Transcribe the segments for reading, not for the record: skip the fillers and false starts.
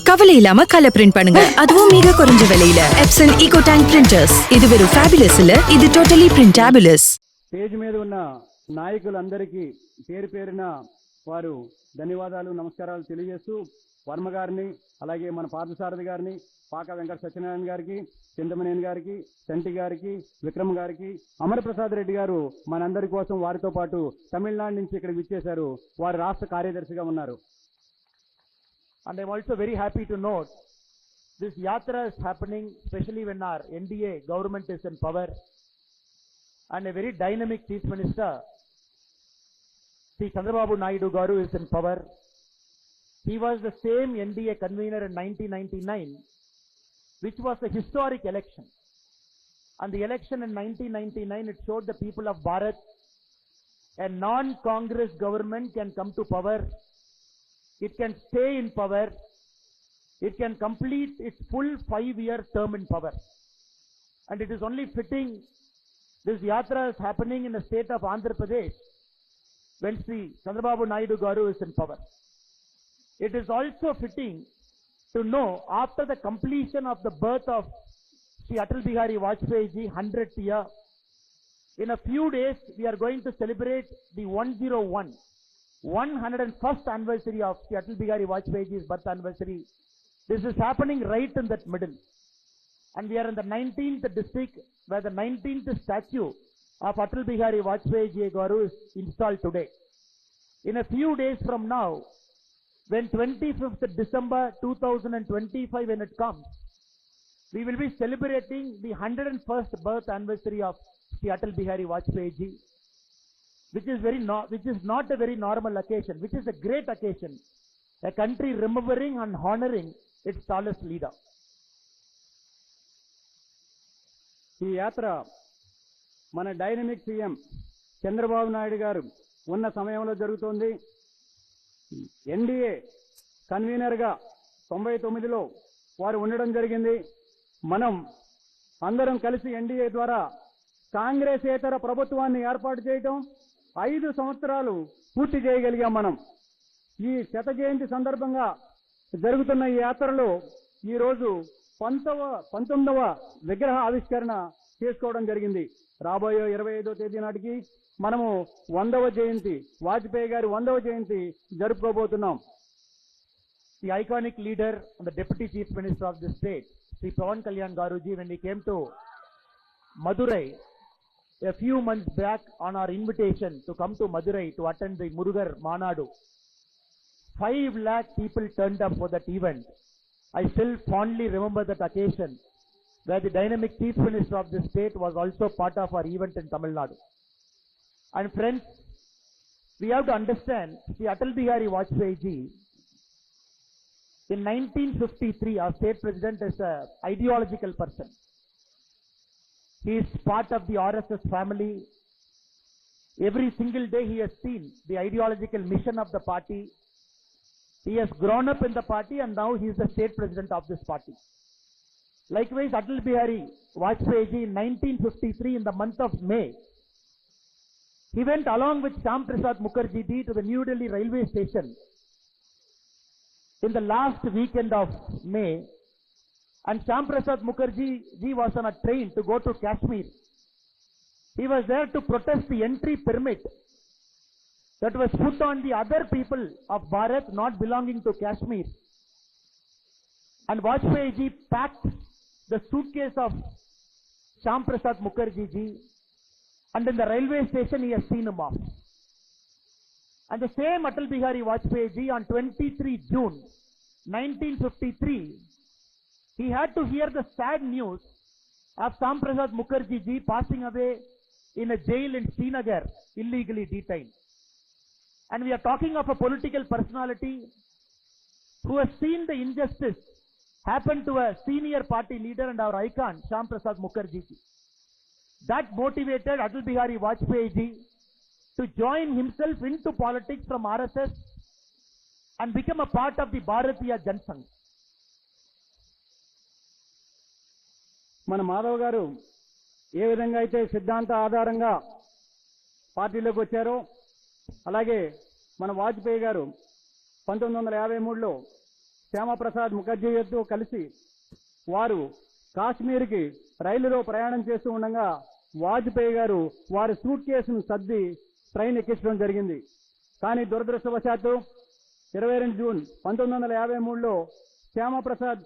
கவலை இல்லாம colour print பண்ணுங்க, அதுவும் மிக குறைஞ்ச விலையில. Epson eco tank printers. ఇది వెరు ఫ్యాబులస్ இல்ல, ఇది టోటలీ ప్రింటబులస్. స్టేజ్ మీద ఉన్న నాయకులందరికీ పేరు పేరున వారు ధన్యవాదాలు నమస్కారాలు తెలియజేస్తూ వర్మ గారిని, అలాగే మన పార్థసారథి గారిని, పాక వెంకట సత్యనారాయణ గారికి, చింతమనేని గారికి, చంటి గారికి, విక్రమ్ గారికి, అమరప్రసాద్ రెడ్డి గారు మనందరి కోసం వారితో పాటు తమిళనాడు నుంచి ఇక్కడికి విచ్చేశారు. వారు రాష్ట్ర కార్యదర్శిగా ఉన్నారు. And I'm also very happy to note this yatra is happening especially when our NDA government is in power and a very dynamic Chief Minister, Sri Chandrababu Naidu Garu, is in power. He was the same NDA convener in 1999, which was a historic election. And the election in 1999, it showed the people of Bharat a non-Congress government can come to power. It can stay in power. It can complete its full 5-year term in power. And it is only fitting this yatra is happening in the state of Andhra Pradesh when Sri Chandrababu Naidu Garu is in power. It is also fitting to know after the completion of the birth of Sri Atal Bihari Vajpayee ji 100th year, in a few days we are going to celebrate the 101st anniversary of Sri Atal Bihari Vajpayee ji's birth anniversary. This is happening right in that middle. And we are in the 19th district where the 19th statue of Atal Bihari Vajpayee ji Garu is installed today. In a few days from now, when 25th December 2025 when it comes, we will be celebrating the 101st birth anniversary of Sri Atal Bihari Vajpayee ji, which is not a very normal occasion, which is a great occasion, a country remembering and honoring its tallest leader. ఈ యాత్ర మన dynamic CM Chandrababu Naidu గారు ఉన్న సమయంలో జరుగుతోంది. NDA కన్వీనర్గా 99లో వారు ఉండడం జరిగింది. మనం అందరం కలిసి ఎన్డీఏ ద్వారా కాంగ్రెసేతర ప్రభుత్వాన్ని ఏర్పాటు చేయటం 5 సంవత్సరాలు పూర్తి చేయగలిగాం. మనం ఈ శత జయంతి సందర్భంగా జరుగుతున్న ఈ యాత్రలో ఈరోజు 19వ విగ్రహ ఆవిష్కరణ చేసుకోవడం జరిగింది. రాబోయే 25వ తేదీ నాటికి మనము 100వ జయంతి, వాజ్పేయి గారి 100వ జయంతి జరుపుకోబోతున్నాం. The iconic leader and the Deputy Chief Minister of the state, Sri Pawan Kalyan Garuji, when he came to Madurai a few months back on our invitation to come to Madurai to attend the Murugar Manadu, 5 lakh people turned up for that event. I still fondly remember that occasion where the dynamic Chief Minister of the state was also part of our event in Tamil Nadu. And friends, we have to understand Sri Atal Bihari Vajpayee ji, in 1953, our state president is an ideological person. He is part of the RSS family. Every single day he has seen the ideological mission of the party. He has grown up in the party and now he is the state president of this party. Likewise, Atal Bihari Vajpayee ji in 1953 in the month of May, he went along with Shyam Mukherjee ji to the New Delhi railway station in the last weekend of May, and Shyam Mukherjee ji was on a train to go to Kashmir. He was there to protest the entry permit that was put on the other people of Bharat not belonging to Kashmir. And Vajpayee ji packed the suitcase of Shyam Mukherjee ji, and in the railway station he has seen him off. And the same Atal Bihari Vajpayee ji on 23 June 1953, he had to hear the sad news of Shyam Mukherjee ji passing away in a jail in Srinagar, illegally detained. And we are talking of a political personality who has seen the injustice happen to a senior party leader and our icon, Shyam Mukherjee ji. That motivated Atal Bihari Vajpayee ji to join himself into politics from RSS and become a part of the Bharatiya Jansangh. మన మాధవ్ గారు ఏ విధంగా అయితే సిద్ధాంత ఆధారంగా పార్టీలోకి వచ్చారో, అలాగే మన వాజ్పేయి గారు 1953లో శ్యామప్రసాద్ ముఖర్జీతో కలిసి వారు కాశ్మీర్కి రైలులో ప్రయాణం చేస్తూ ఉండగా వాజ్పేయి గారు వారి సూట్ కేసును సర్ది ట్రైన్ ఎక్కించడం జరిగింది. కానీ దురదృష్టవశాత్తు 22 జూన్ 1953లో శ్యామప్రసాద్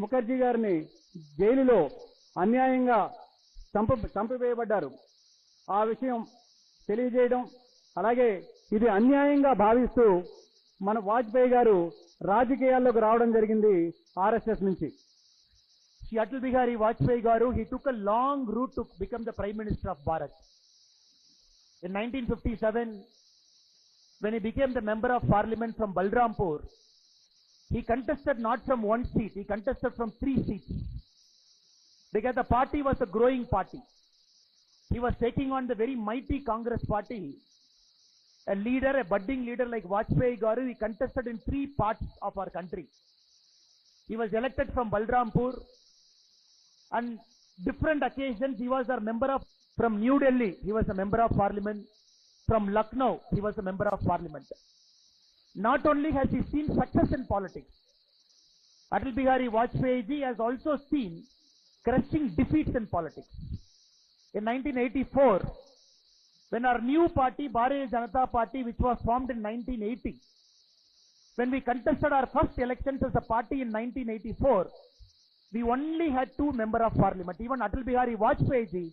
ముఖర్జీ గారిని జైలులో అన్యాయంగా చంపివేయబడ్డారు. ఆ విషయం తెలియజేయడం, అలాగే ఇది అన్యాయంగా భావిస్తూ మన వాజ్పేయి గారు రాజకీయాల్లోకి రావడం జరిగింది ఆర్ఎస్ఎస్ నుంచి. Shri Atal Bihari Vajpayee garu, he took a long route to become the Prime Minister of Bharat. In 1957, when he became the Member of Parliament from Balrampur, he contested not from one seat, he contested from 3 seats. Because the party was a growing party. He was taking on the very mighty Congress party. A leader, a budding leader like Vajpayee garu, he contested in 3 parts of our country. He was elected from Balrampur. On different occasions, he was a member of, from New Delhi, he was a member of parliament. From Lucknow, he was a member of parliament. Not only has he seen success in politics, Atal Bihari Vajpayee ji has also seen crushing defeats in politics. In 1984, when our new party, Bharatiya Janata Party, which was formed in 1980, when we contested our first elections as a party in 1984, we only had 2 members of parliament. Even Atal Bihari Vajpayee ji,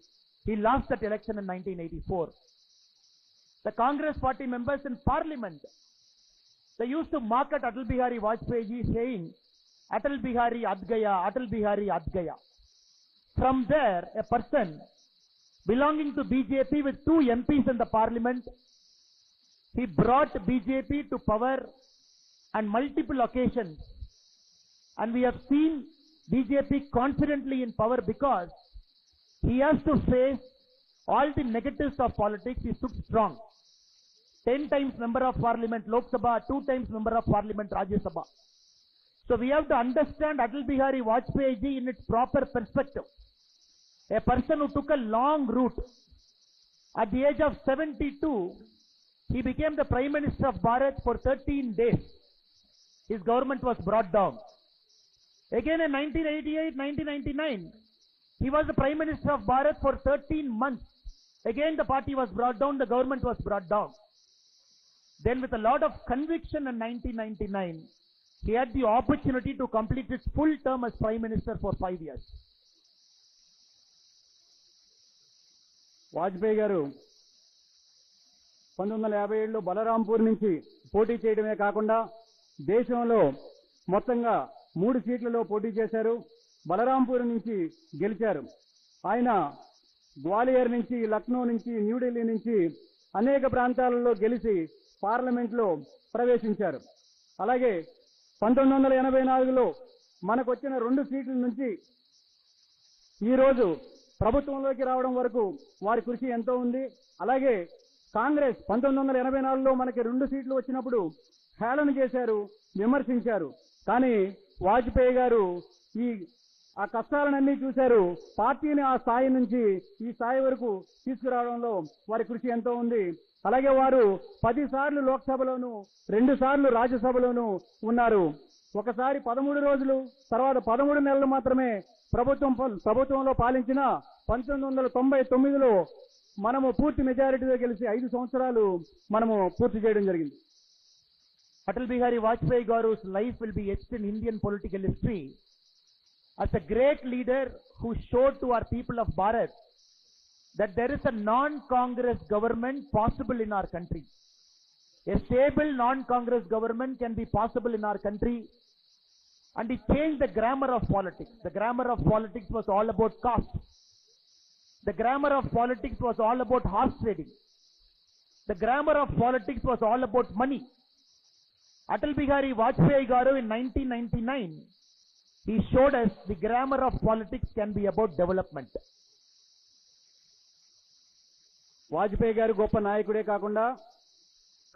he lost that election in 1984. The Congress party members in parliament, they used to mock at Atal Bihari Vajpayee ji saying, Atal Bihari ad gaya, Atal Bihari ad gaya. From there, a person belonging to BJP with 2 MPs in the parliament, he brought BJP to power on multiple occasions. And we have seen BJP confidently in power because he has to face all the negatives of politics. He stood strong. 10 times member of parliament Lok Sabha, 2 times member of parliament Rajya Sabha. So we have to understand Atal Bihari Vajpayee ji in its proper perspective. A person who took a long route. At the age of 72, he became the Prime Minister of Bharat for 13 days. His government was brought down. Again in 1988, 1999, he was the Prime Minister of Bharat for 13 months. Again the party was brought down, the government was brought down. Then with a lot of conviction in 1999, he had the opportunity to complete his full term as Prime Minister for 5 years. Vajpayee గారు 1957లో బలరాంపూర్ నుంచి పోటీ చేయడమే కాకుండా దేశంలో మొత్తంగా 3 సీట్లలో పోటీ చేశారు. బలరాంపూర్ నుంచి గెలిచారు. ఆయన గ్వాలియర్ నుంచి, లక్నో నుంచి, న్యూఢిల్లీ నుంచి అనేక ప్రాంతాలలో గెలిచి పార్లమెంట్లో ప్రవేశించారు. అలాగే 1984లో మనకొచ్చిన 2 సీట్ల నుంచి ఈరోజు ప్రభుత్వంలోకి రావడం వరకు వారి కృషి ఎంతో ఉంది. అలాగే కాంగ్రెస్ 1984లో మనకి 2 సీట్లు వచ్చినప్పుడు హేళన చేశారు, విమర్శించారు. కానీ వాజ్పేయి గారు ఆ కష్టాలన్నీ చూశారు. పార్టీని ఆ స్థాయి నుంచి ఈ స్థాయి వరకు తీసుకురావడంలో వారి కృషి ఎంతో ఉంది. అలాగే వారు 10 సార్లు లోక్సభలోను, 2 సార్లు రాజ్యసభలోను ఉన్నారు. ఒకసారి 13 రోజులు, తర్వాత 13 నెలలు మాత్రమే ప్రభుత్వంలో పాలించిన 1999లో మనము పూర్తి మెజారిటీతో గెలిచి 5 సంవత్సరాలు మనము పూర్తి చేయడం జరిగింది. Atal Bihari Vajpayee garu's life will be etched in Indian political history as a great leader who showed to our people of Bharat that there is a non-Congress government possible in our country. A stable non-Congress government can be possible in our country, and he changed the grammar of politics. The grammar of politics was all about caste. The grammar of politics was all about horse trading. The grammar of politics was all about money. Atal Bihari Vajpayee garu in 1999, he showed us the grammar of politics can be about development. Vajpayee గారు గొప్ప నాయకుడే కాకుండా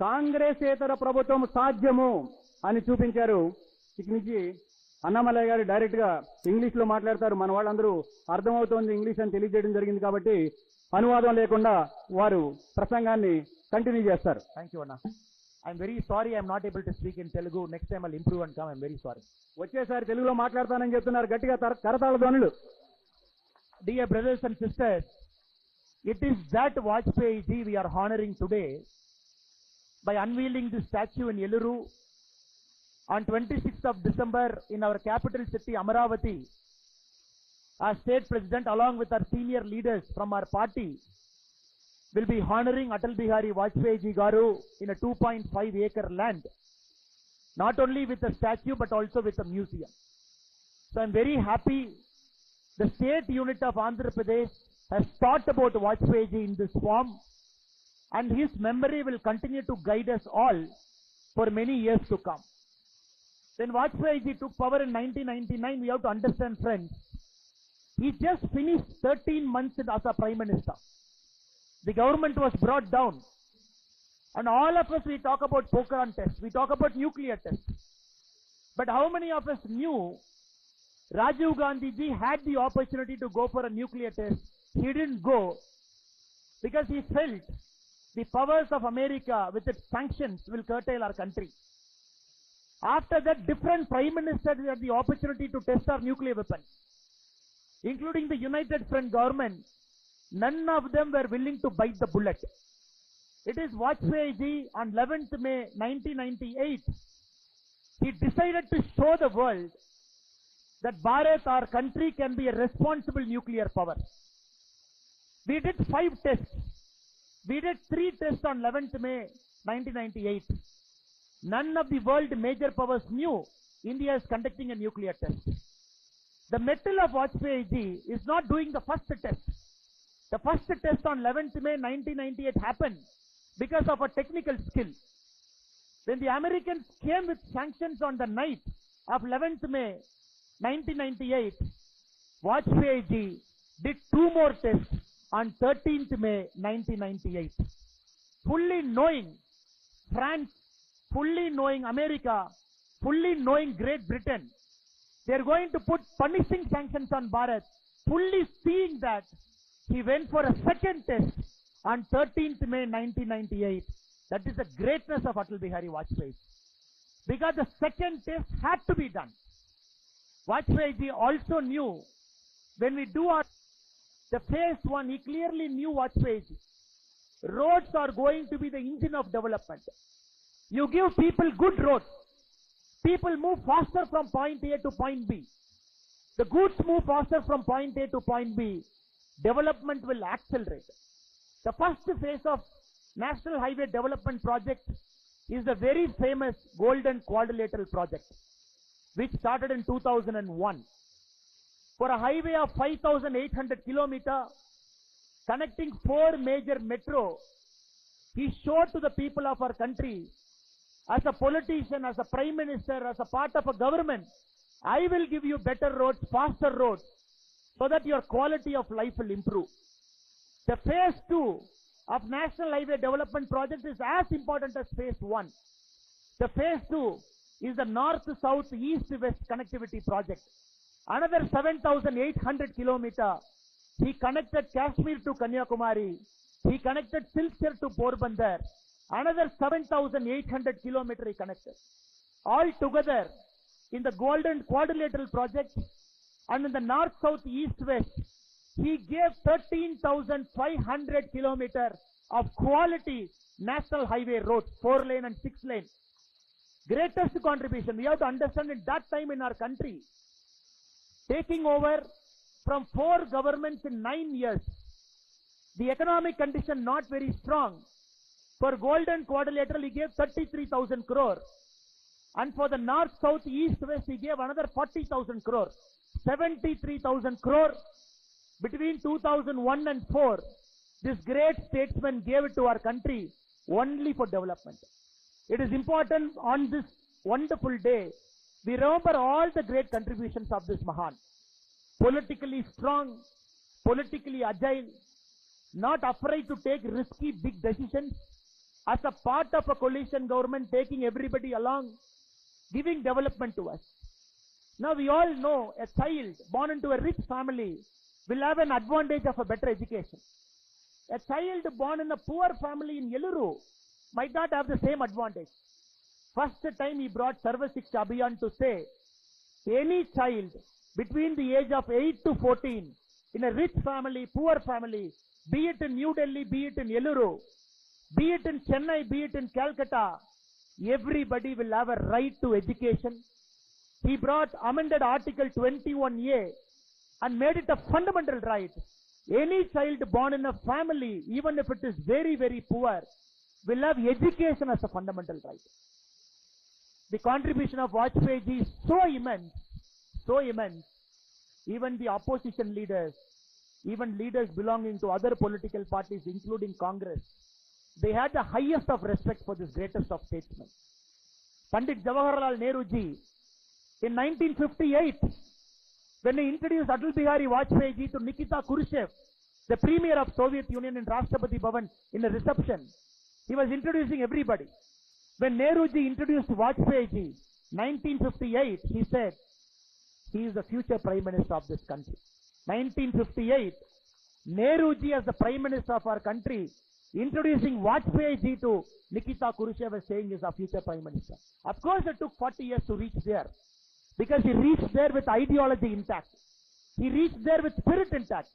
కాంగ్రెసేతర ప్రభుత్వం సాధ్యము అని చూపించారు. ఇక నుంచి అన్నామలై గారు డైరెక్ట్ గా ఇంగ్లీష్ లో మాట్లాడతారు. మన వాళ్ళందరూ అర్థమవుతోంది ఇంగ్లీష్ అని తెలియజేయడం జరిగింది కాబట్టి అనువాదం లేకుండా వారు ప్రసంగాన్ని కంటిన్యూ చేస్తారు. Thank you, Anna. I'm very sorry I'm not able to speak in Telugu. Next time I'll improve and come. I'm very sorry. వచ్చేసారి తెలుగులో మాట్లాడతానని చెప్తున్నారు గట్టిగా కరతాళ ధ్వనులు. Dear brothers and sisters, it is that Vajpayee we are honoring today by unveiling this statue in Yelluru on 26th of December in our capital city Amaravati. Our state president along with our senior leaders from our party will be honoring Atal Bihari Vajpayee Garu in a 2.5 acre land, not only with a statue but also with a museum. So I'm very happy the state unit of Andhra Pradesh has thought about Vajpayee in this form, and his memory will continue to guide us all for many years to come. When Vajpayee took power in 1999, we have to understand, friends, he just finished 13 months as a prime minister. The government was brought down. And all of us, we talk about Pokhran test. We talk about nuclear test. But how many of us knew Rajiv Gandhi ji had the opportunity to go for a nuclear test? He didn't go because he felt the powers of America with its sanctions will curtail our country. After that, different prime ministers had the opportunity to test our nuclear weapons, including the United Front government. None of them were willing to bite the bullet. It is Vajpayee on 11th May 1998. He decided to show the world that Bharat, our country, can be a responsible nuclear power. We did 5 tests. We did 3 tests on 11th May 1998. None of the world major powers knew India is conducting a nuclear test. The mettle of Vajpayee is not doing the first test. The first test on 11th May 1998 happened because of a technical skill. When the Americans came with sanctions on the night of 11th May 1998, Vajpayee did 2 more tests on 13th May 1998. Fully knowing France, fully knowing America, fully knowing Great Britain, they are going to put punishing sanctions on Bharat, fully seeing that, he went for a second test on 13th May 1998. That is the greatness of Atal Bihari Vajpayee. Because the second test had to be done. Vajpayee also knew when we do the phase 1, he clearly knew Vajpayee. Roads are going to be the engine of development. You give people good roads. People move faster from point A to point B. The goods move faster from point A to point B. Development will accelerate. The first phase of National Highway Development Project is the very famous Golden Quadrilateral Project, which started in 2001. For a highway of 5,800 kilometers, connecting 4 major metro, he showed to the people of our country, as a politician, as a prime minister, as a part of a government, I will give you better roads, faster roads, so that your quality of life will improve. The phase 2 of National Highway Development Project is as important as phase 1. The phase 2 is the north-south, east-west connectivity project. Another 7,800 kilometers. He connected Kashmir to Kanyakumari. He connected Silchar to Porbandar. Another 7,800 kilometers he connected. All together in the Golden Quadrilateral Project and in the north, south, east, west, he gave 13,500 kilometers of quality national highway roads, 4-lane and 6-lane. Greatest contribution. We have to understand at that time in our country, taking over from 4 governments in 9 years, the economic condition not very strong. For Golden Quadrilateral, he gave 33,000 crore. And for the north, south, east, west, he gave another 40,000 crore. 73,000 crore between 2001 and 4. This great statesman gave it to our country only for development. It is important on this wonderful day, we remember all the great contributions of this Mahan. Politically strong, politically agile, not afraid to take risky big decisions, as a part of a coalition government, taking everybody along, giving development to us. Now we all know a child born into a rich family will have an advantage of a better education. A child born in a poor family in Yeluru might not have the same advantage. First time he brought Sarva Shiksha Abhiyan to say, any child between the age of 8 to 14 in a rich family, poor family, be it in New Delhi, be it in Yeluru, be it in Chennai, be it in Calcutta, everybody will have a right to education. He brought amended Article 21A and made it a fundamental right. Any child born in a family, even if it is very, very poor, will have education as a fundamental right. The contribution of Vajpayee is so immense, even the opposition leaders, even leaders belonging to other political parties, including Congress, they had the highest of respect for this greatest of statesmen. Pandit Jawaharlal Nehru ji, in 1958, when he introduced Atal Bihari Vajpayee ji to Nikita Khrushchev, the premier of Soviet Union, in Rashtrapati Bhavan in a reception, he was introducing everybody. When Nehru ji introduced Vajpayee ji, 1958, he said, he is the future Prime Minister of this country. 1958, Nehru ji as the Prime Minister of our country, introducing Vajpayee ji to Nikita Khrushchev as saying is our future Prime Minister. Of course, it took 40 years to reach there, because he reached there with ideology intact. He reached there with spirit intact.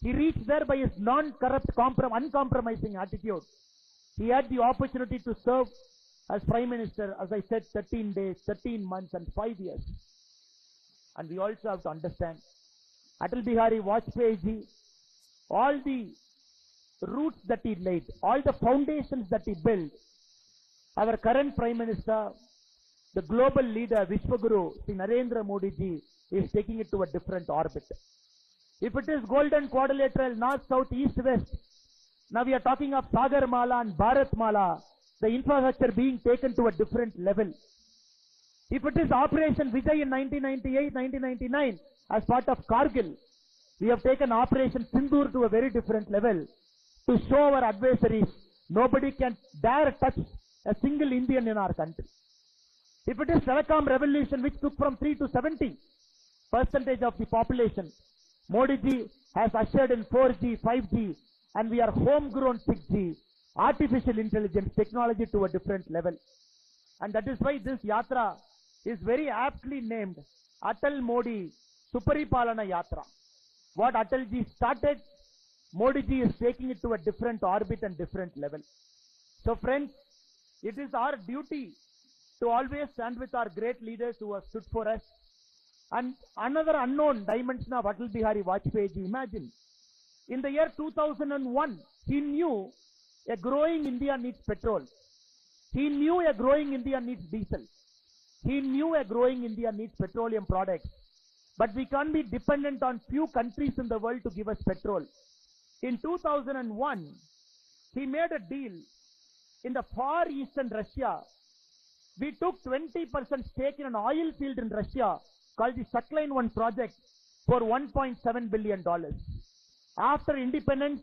He reached there by his non-corrupt, uncompromising attitude. He had the opportunity to serve as Prime Minister, as I said, 13 days, 13 months and 5 years. And we also have to understand, Atal Bihari Vajpayee ji, all the roots that he laid, all the foundations that he built, our current Prime Minister, the global leader, Vishwaguru, Sri Narendra Modi ji, is taking it to a different orbit. If it is golden quadrilateral, north, south, east, west, now we are talking of Sagar Mala and Bharat Mala, the infrastructure being taken to a different level. If it is Operation Vijay in 1998, 1999, as part of Kargil, we have taken Operation Sindoor to a very different level to show our adversaries nobody can dare touch a single Indian in our country. If it is telecom revolution, which took from 3 to 70% of the population, Modi ji has ushered in 4G, 5G, and we are homegrown 6G, artificial intelligence technology to a different level. And that is why this yatra is very aptly named Atal Modi Suparipalana Yatra. What Atal ji started, Modi ji is taking it to a different orbit and different level. So friends, it is our duty to always stand with our great leaders who have stood for us. And another unknown dimension of Atal Bihari Vajpayee ji, imagine, in the year 2001, he knew a growing India needs petrol. He knew a growing India needs diesel. He knew a growing India needs petroleum products. But we can't be dependent on few countries in the world to give us petrol. In 2001, he made a deal in the far eastern Russia. We took 20% stake in an oil field in Russia called the Sakhalin 1 project for $1.7 billion. After independence,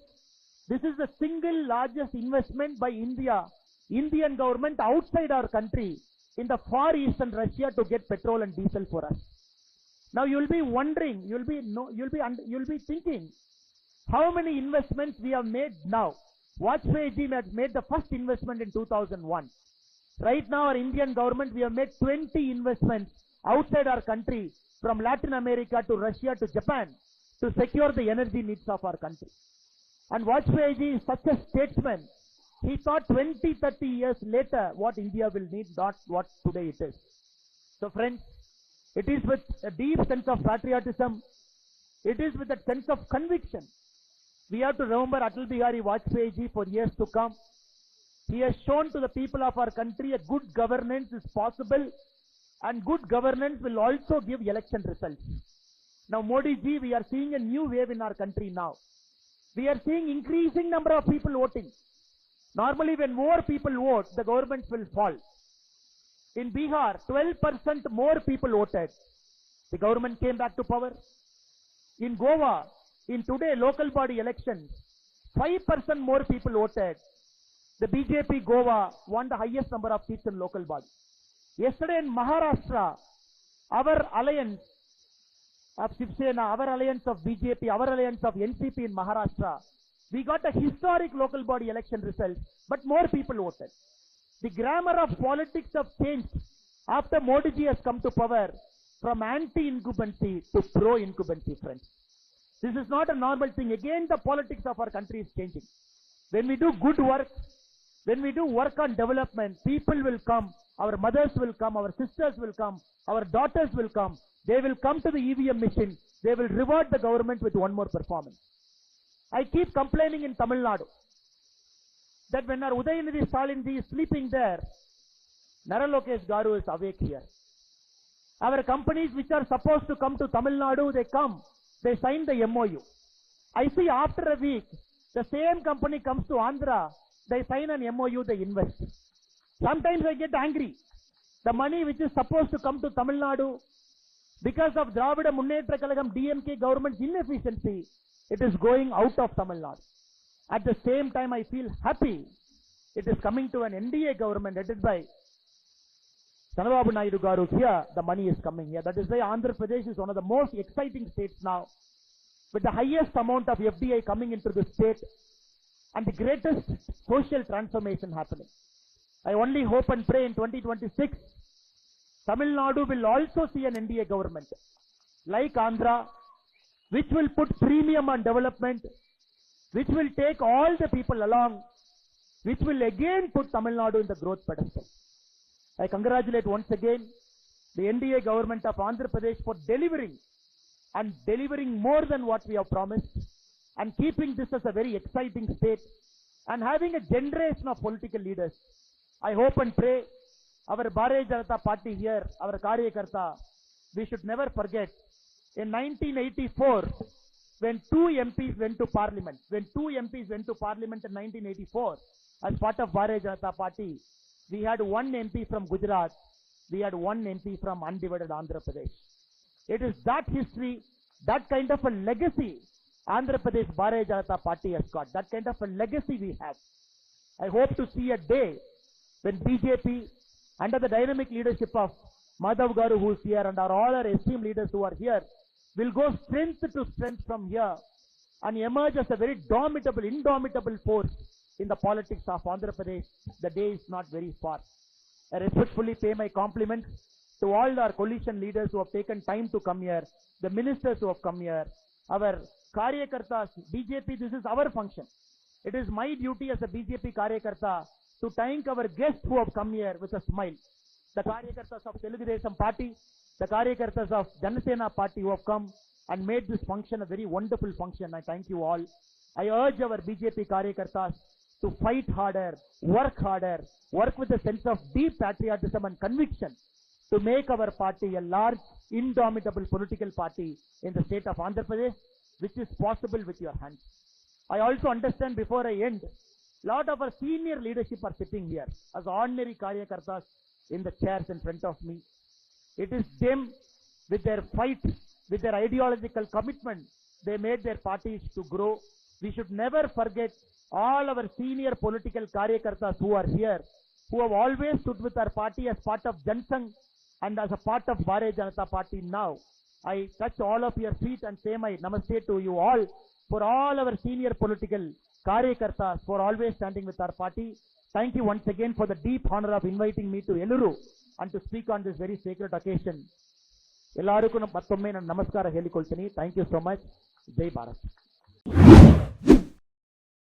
this is the single largest investment by Indian government outside our country in the far eastern Russia to get petrol and diesel for us. Now you will be wondering, you will be thinking, how many investments we have made now? Vajpayee ji had made the first investment in 2001. Right now our Indian government, we have made 20 investments outside our country, from Latin America to Russia to Japan, to secure the energy needs of our country. And Vajpayee ji is such a statesman. He thought 20, 30 years later what India will need, not what today it is. So friends, it is with a deep sense of patriotism, it is with a sense of conviction. We have to remember Atal Bihari Vajpayee ji for years to come. He has shown to the people of our country a good governance is possible, and good governance will also give election results. Now Modi ji, we are seeing a new wave in our country now. We are seeing increasing number of people voting. Normally when more people vote, the governments will fall. In Bihar, 12% more people voted. The government came back to power. In Goa, in today local body elections, 5% more people voted. The BJP Goa won the highest number of seats in local body. Yesterday in Maharashtra, our alliance of Shiv Sena, our alliance of BJP, our alliance of NCP in Maharashtra, We got a historic local body election result, but more people voted. The grammar of politics have changed after Modi ji has come to power from anti-incumbency to pro-incumbency, friends. This is not a normal thing. Again, the politics of our country is changing. When we do good work, when we do work on development, people will come, our mothers will come, our sisters will come, our daughters will come. They will come to the EVM machine. They will reward the government with one more performance. I keep complaining in Tamil Nadu that when our Udayanidhi Stalinji is sleeping there, Naralokesh Garu is awake here. Our companies which are supposed to come to Tamil Nadu, they come. They sign the MOU. I see after a week, the same company comes to Andhra, they sign an MOU, they invest. Sometimes I get angry. The money which is supposed to come to Tamil Nadu, because of Dravida Munnetra Kalagam DMK government's inefficiency, it is going out of Tamil Nadu. At the same time, I feel happy. It is coming to an NDA government headed by Chanakyaa Naidu Garu. Here, the money is coming here. That is why Andhra Pradesh is one of the most exciting states now, with the highest amount of FDI coming into the state and the greatest social transformation happening. I only hope and pray in 2026, Tamil Nadu will also see an NDA government like Andhra, which will put premium on development, which will take all the people along, which will again put Tamil Nadu in the growth pedestal. I congratulate once again the NDA government of Andhra Pradesh for delivering and delivering more than what we have promised and keeping this as a very exciting state and having a generation of political leaders. I hope and pray our Bharatiya Janata Party here, our Karyakarta, we should never forget in 1984 when two MPs went to parliament, in 1984 as part of Bharatiya Janata Party, we had one MP from Gujarat, we had one MP from undivided Andhra Pradesh. It is that history, that kind of a legacy Andhra Pradesh Bharatiya Janata Party has got. That kind of a legacy we have. I hope to see a day when BJP, under the dynamic leadership of Madhav Garu, who is here, and all our esteemed leaders who are here, will go strength to strength from here and emerge as a very indomitable force in the politics of Andhra Pradesh. The day is not very far. I respectfully pay my compliments to all our coalition leaders who have taken time to come here, the ministers who have come here, our Karyakartas, BJP, this is our function. It is my duty as a BJP Karyakarta to thank our guests who have come here with a smile. The Karyakartas of Telugu Desam Party, the Karyakartas of Janasena Party who have come and made this function a very wonderful function. I thank you all. I urge our BJP Karyakartas to fight harder, work with a sense of deep patriotism and conviction to make our party a large, indomitable political party in the state of Andhra Pradesh, which is possible with your hands. I also understand, before I end, lot of our senior leadership are sitting here as ordinary Karyakartas in the chairs in front of me. It is them, with their fight, with their ideological commitment, they made their parties to grow. We should never forget all our senior political Karyakartas who are here, who have always stood with our party as part of Jansangh and as a part of Bharatiya Janata Party now. I touch all of your feet and say my namaste to you all, for all our senior political Karyakartas for always standing with our party. Thank you once again for the deep honor of inviting me to Eluru and to speak on this very sacred occasion. Ellarukku mattomme namaskara helikoltini. Thank you so much. Jai Bharat.